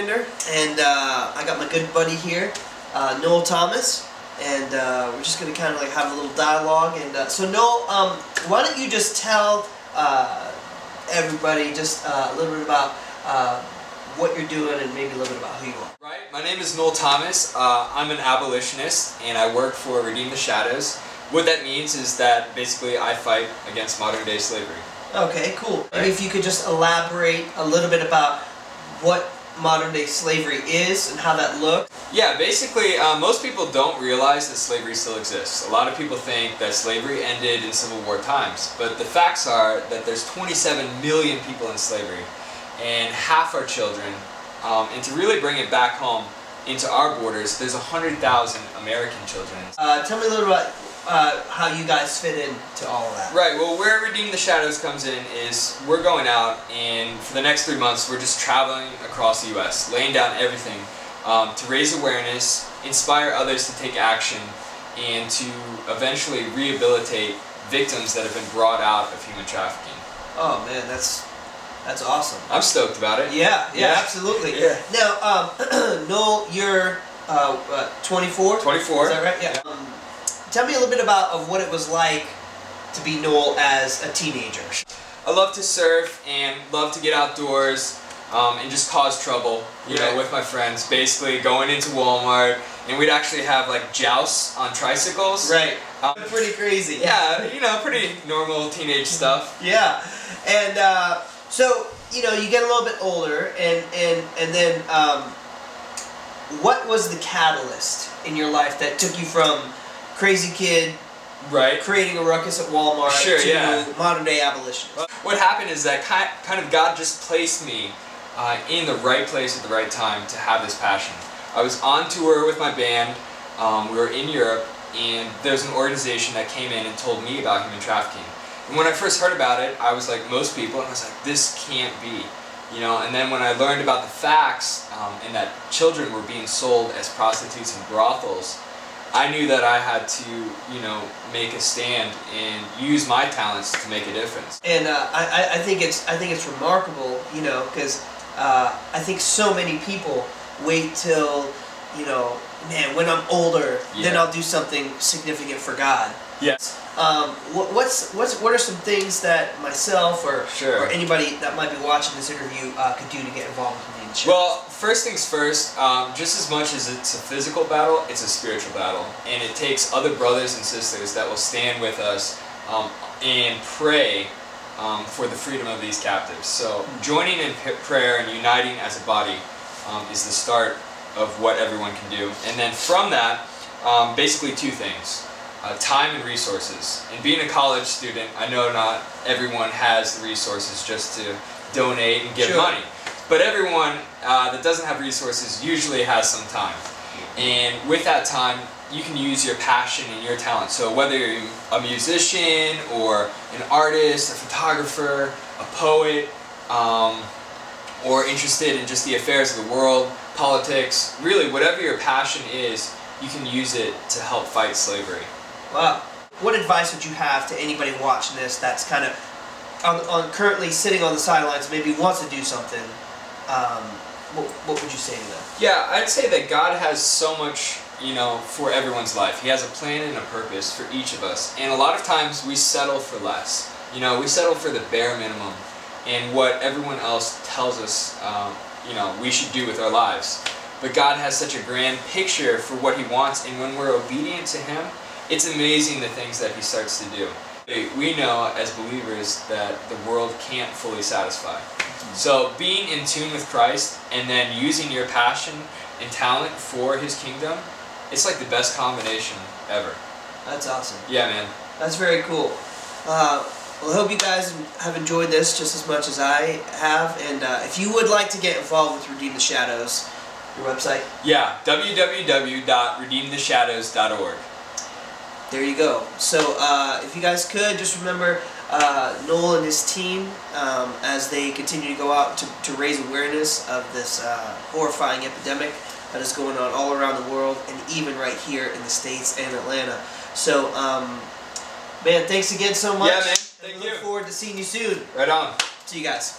Pinder, and I got my good buddy here, Noel Thomas, and we're just going to kind of like have a little dialogue. And so Noel, why don't you just tell everybody just a little bit about what you're doing and maybe a little bit about who you are. Right, my name is Noel Thomas. I'm an abolitionist and I work for Redeem the Shadows. What that means is that basically I fight against modern day slavery. Okay, cool. Maybe if you could just elaborate a little bit about what modern day slavery is and how that looks. Yeah, basically most people don't realize that slavery still exists. A lot of people think that slavery ended in Civil War times, but the facts are that there's 27 million people in slavery and half are children. And to really bring it back home into our borders, there's 100,000 American children. Tell me a little about how you guys fit into all of that. Right, well where Redeem the Shadows comes in is we're going out and for the next 3 months we're just traveling across the US, laying down everything to raise awareness, inspire others to take action, and to eventually rehabilitate victims that have been brought out of human trafficking. Oh man, that's awesome. I'm stoked about it. Yeah, absolutely. Yeah. Now, Noel, you're 24? 24. Is that right? Yeah. Tell me a little bit about what it was like to be Noel as a teenager. I love to surf and love to get outdoors and just cause trouble, you know, with my friends. Basically going into Walmart and we'd actually have like jousts on tricycles. Right. Pretty crazy. Yeah, you know, pretty normal teenage stuff. Yeah. And so, you know, you get a little bit older and then what was the catalyst in your life that took you from crazy kid, creating a ruckus at Walmart, to modern day abolitionist? What happened is that kind of God just placed me in the right place at the right time to have this passion. I was on tour with my band, we were in Europe, and there's an organization that came in and told me about human trafficking. And when I first heard about it, I was like most people, and I was like, this can't be. You know, and then when I learned about the facts and that children were being sold as prostitutes in brothels, I knew that I had to, you know, make a stand and use my talents to make a difference. And I think it's remarkable, you know, because I think so many people wait till, you know, man, when I'm older, then I'll do something significant for God. Yes. What are some things that myself or anybody that might be watching this interview could do to get involved with Redeem the Shadows? Well, first things first, just as much as it's a physical battle, it's a spiritual battle. And it takes other brothers and sisters that will stand with us and pray for the freedom of these captives. So joining in prayer and uniting as a body is the start of what everyone can do. And then from that, basically two things. Time and resources. And being a college student, I know not everyone has the resources just to donate and give money. But everyone that doesn't have resources usually has some time. And with that time, you can use your passion and your talent. So whether you're a musician or an artist, a photographer, a poet, or interested in just the affairs of the world, politics, really whatever your passion is, you can use it to help fight slavery. Wow. What advice would you have to anybody watching this that's kind of currently sitting on the sidelines, maybe wants to do something? What would you say to them? Yeah, I'd say that God has so much, you know, for everyone's life. He has a plan and a purpose for each of us. And a lot of times we settle for less. You know, we settle for the bare minimum and what everyone else tells us, you know, we should do with our lives. But God has such a grand picture for what He wants, and when we're obedient to Him, it's amazing the things that He starts to do. We know as believers that the world can't fully satisfy. So being in tune with Christ and then using your passion and talent for His kingdom, it's like the best combination ever. That's awesome. Yeah, man. That's very cool. Well, I hope you guys have enjoyed this just as much as I have. And if you would like to get involved with Redeem the Shadows, your website? Yeah, www.redeemtheshadows.org. There you go. So if you guys could, just remember Noel and his team as they continue to go out to raise awareness of this horrifying epidemic that is going on all around the world and even right here in the States and Atlanta. So, man, thanks again so much. Yeah, man. Thank you. Look forward to seeing you soon. Right on. See you guys.